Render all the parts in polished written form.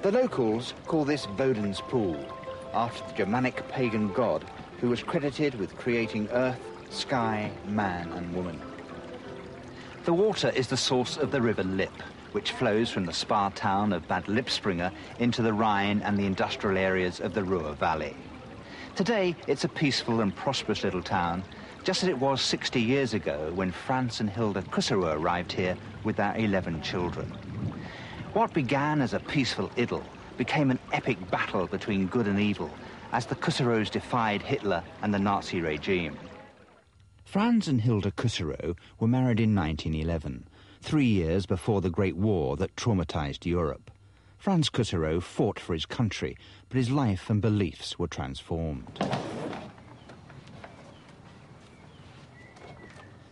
The locals call this Woden's Pool, after the Germanic pagan god who was credited with creating earth, sky, man and woman. The water is the source of the River Lippe, which flows from the spa town of Bad Lippspringe into the Rhine and the industrial areas of the Ruhr Valley. Today, it's a peaceful and prosperous little town, just as it was 60 years ago when Franz and Hilda Kusserow arrived here with their 11 children. What began as a peaceful idyll became an epic battle between good and evil as the Kusserows defied Hitler and the Nazi regime. Franz and Hilda Kusserow were married in 1911, 3 years before the Great War that traumatized Europe. Franz Kusserow fought for his country, but his life and beliefs were transformed.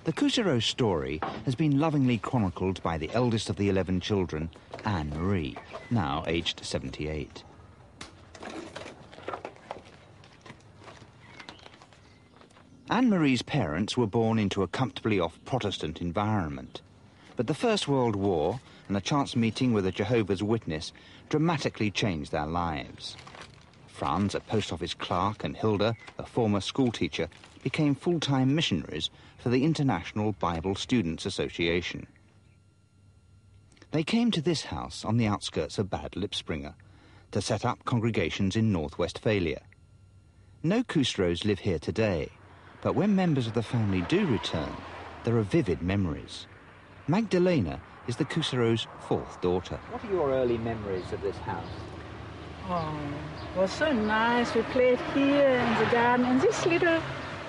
The Kusserow story has been lovingly chronicled by the eldest of the 11 children, Anne-Marie, now aged 78. Anne-Marie's parents were born into a comfortably off Protestant environment. But the First World War and a chance meeting with a Jehovah's Witness dramatically changed their lives. Franz, a post office clerk, and Hilda, a former schoolteacher, became full-time missionaries for the International Bible Students Association. They came to this house on the outskirts of Bad Lippspringe to set up congregations in North Westphalia. No Kusserows live here today, but when members of the family do return, there are vivid memories. Magdalena is the Kusserows' fourth daughter. What are your early memories of this house? Oh, it was so nice. We played here in the garden, in this little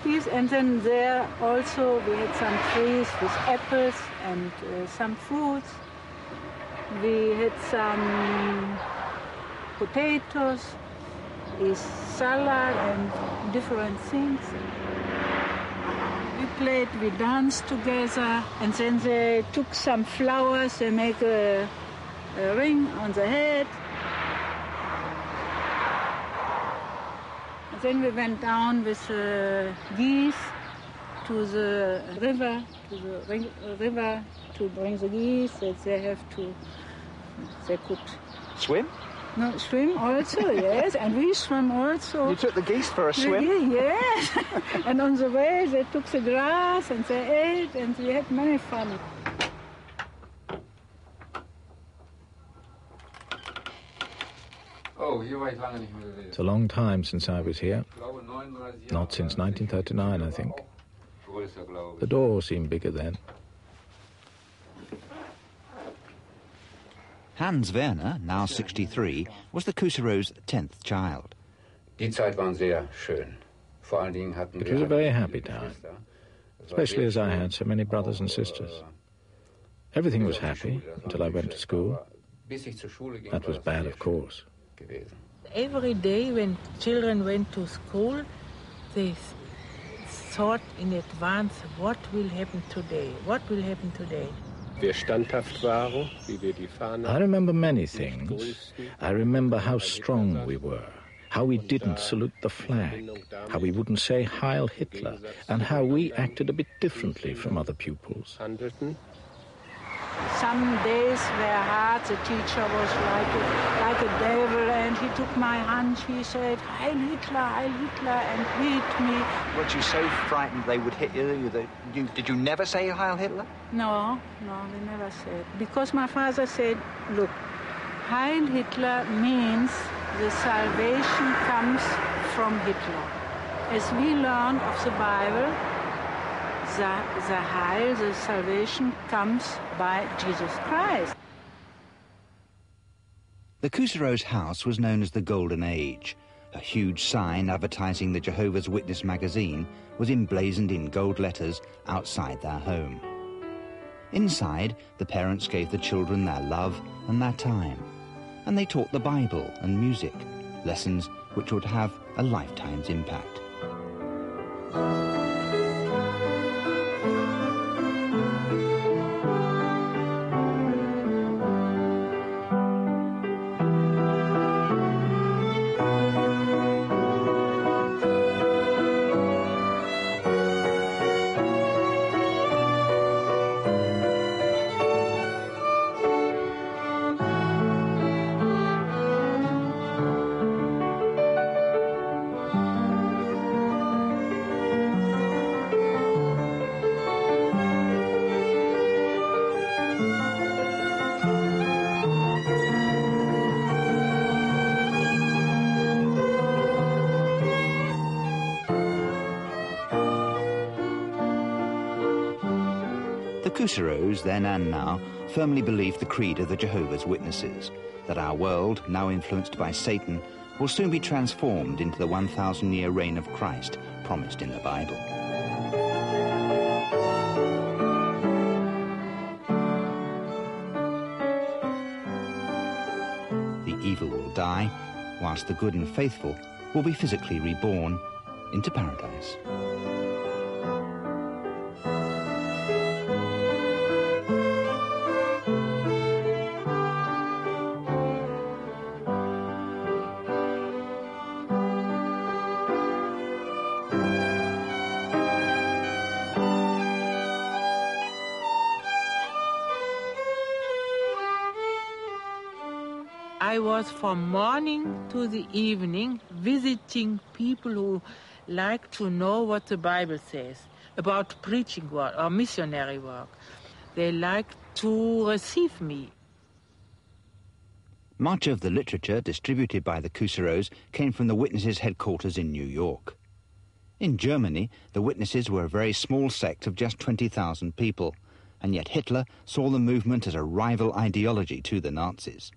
piece, and then there also we had some trees with apples and some fruits. We had some potatoes, a salad and different things. We played, we danced together, and then they took some flowers, they make a ring on the head. And then we went down with geese to the river, to bring the geese, that they could Swim? No, swim also, yes, and we swim also. You took the geese for a swim? Yes, and on the way they took the grass and they ate and we had many fun. It's a long time since I was here. Not since 1939, I think. The door seemed bigger then. Hans Werner, now 63, was the Kusserows' 10th child. It was a very happy time, especially as I had so many brothers and sisters. Everything was happy until I went to school. That was bad, of course. Every day when children went to school, they thought in advance, what will happen today? What will happen today? I remember many things. I remember how strong we were, how we didn't salute the flag, how we wouldn't say Heil Hitler, and how we acted a bit differently from other pupils. Some days were hard. The teacher was like a devil, and he took my hand. He said, Heil Hitler, and beat me. Were you so frightened they would hit you? Did you never say Heil Hitler? No, we never said. Because my father said, look, Heil Hitler means the salvation comes from Hitler. As we learned of the Bible, the Heil, the salvation, comes by Jesus Christ. The Kusserows' house was known as the Golden Age. A huge sign advertising the Jehovah's Witness magazine was emblazoned in gold letters outside their home. Inside, the parents gave the children their love and their time, and they taught the Bible and music, lessons which would have a lifetime's impact. Kuseros, then and now, firmly believe the creed of the Jehovah's Witnesses, that our world, now influenced by Satan, will soon be transformed into the 1,000-year reign of Christ promised in the Bible. The evil will die, whilst the good and faithful will be physically reborn into paradise. I was from morning to the evening visiting people who like to know what the Bible says about preaching work or missionary work. They like to receive me. Much of the literature distributed by the Kuseros came from the Witnesses' headquarters in New York. In Germany, the Witnesses were a very small sect of just 20,000 people, and yet Hitler saw the movement as a rival ideology to the Nazis.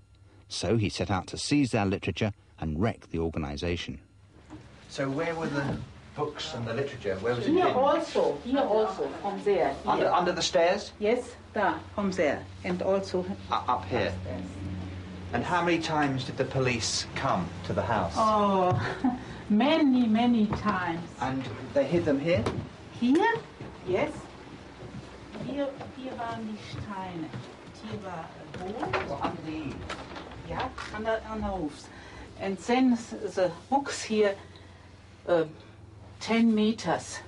So he set out to seize their literature and wreck the organisation. So where were the books and the literature? Where was it Here hidden? also, from there. Here. Under the stairs? Yes, there, from there, and also Up here. upstairs. And how many times did the police come to the house? Oh, many, many times. And they hid them here? Hier? Yes. Hier waren die Steine. Hier war Boden. Under the eaves? Yeah, on the roofs. And then the books here, 10 meters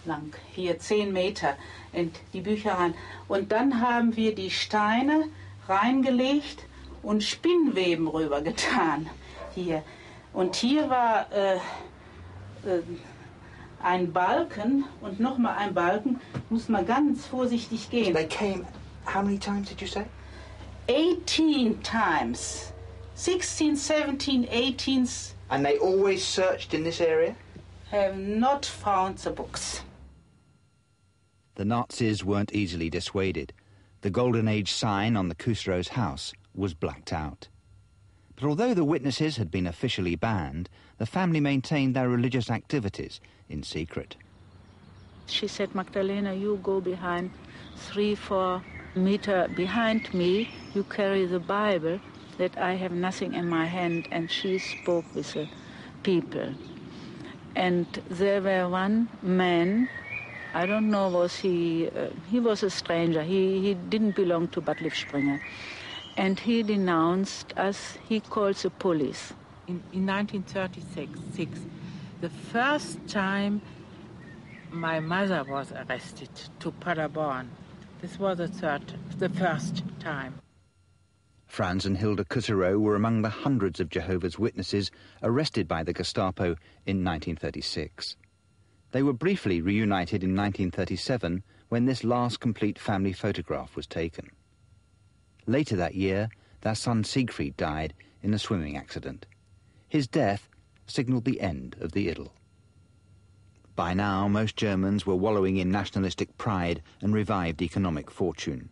lang, hier 10 Meter, und die Bücher rein. Und dann haben wir die Steine reingelegt und Spinnweben rübergetan, hier. Und hier war ein Balken und nochmal ein Balken, muss man ganz vorsichtig gehen. They came, how many times did you say? 18 times. 16, 17, 18 And they always searched in this area? have not found the books. The Nazis weren't easily dissuaded. The Golden Age sign on the Kuseros' house was blacked out. But although the Witnesses had been officially banned, the family maintained their religious activities in secret. She said, Magdalena, you go behind 3-4 meters behind me. You carry the Bible, that I have nothing in my hand. And she spoke with the people. And there were one man, I don't know, was he was a stranger. He didn't belong to Bad Lippspringe. And he denounced us, he called the police. In 1936, the first time my mother was arrested to Paderborn. This was the first time. Franz and Hilda Kusserow were among the hundreds of Jehovah's Witnesses arrested by the Gestapo in 1936. They were briefly reunited in 1937 when this last complete family photograph was taken. Later that year, their son Siegfried died in a swimming accident. His death signalled the end of the idyll. By now, most Germans were wallowing in nationalistic pride and revived economic fortune.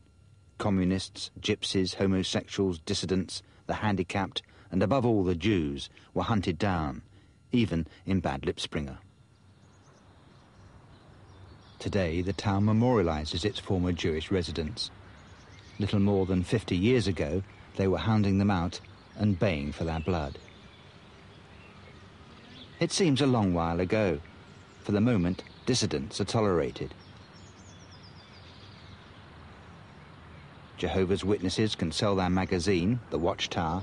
Communists, gypsies, homosexuals, dissidents, the handicapped, and above all the Jews, were hunted down, even in Bad Lippspringe. Today, the town memorialises its former Jewish residents. Little more than 50 years ago, they were hounding them out and baying for their blood. It seems a long while ago. For the moment, dissidents are tolerated. Jehovah's Witnesses can sell their magazine, The Watchtower,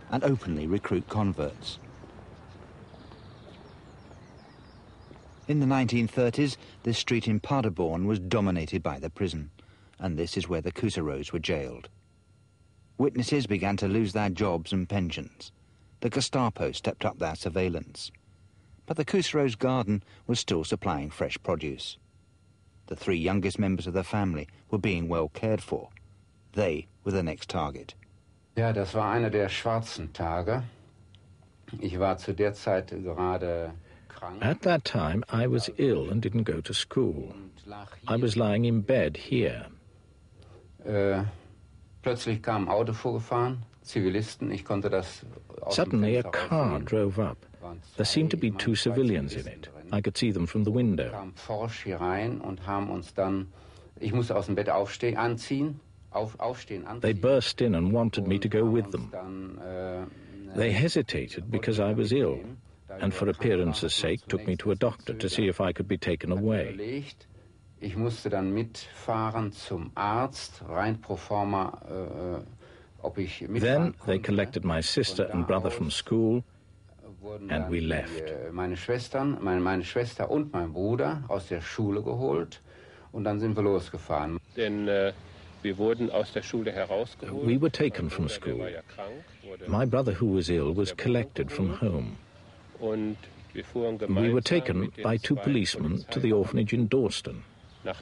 and openly recruit converts. In the 1930s, this street in Paderborn was dominated by the prison, and this is where the Kusserows were jailed. Witnesses began to lose their jobs and pensions. The Gestapo stepped up their surveillance. But the Kusserows' garden was still supplying fresh produce. The 3 youngest members of the family were being well cared for. They were the next target. Ja, das war einer der schwarzen Tage. Ich war zu der Zeit gerade krank. At that time, I was ill and didn't go to school. I was lying in bed here, Plötzlich kam ein Auto vorgefahren, Zivilisten, ich konnte das aus dem Suddenly a Fenster car raussehen. drove up. There seemed to be two civilians in it. I could see them from the window. Kam forsch hier rein und haben uns dann, ich musste aus dem Bett aufstehen, anziehen. They burst in and wanted me to go with them. They hesitated because I was ill, and for appearance's sake took me to a doctor to see if I could be taken away. Ich musste dann mitfahren zum Arzt, rein pro forma, ob ich mitfahren Then they konnte. collected my sister and brother from school, and we left. Meine Schwester und mein Bruder aus der Schule geholt und dann sind wir losgefahren. Denn wir wurden aus der Schule herausgeholt. We were taken from school. My brother, who was ill, was collected from home. Und wir fuhren We were gemeinsam taken mit den by two zwei policemen to the orphanage in Dawston. nach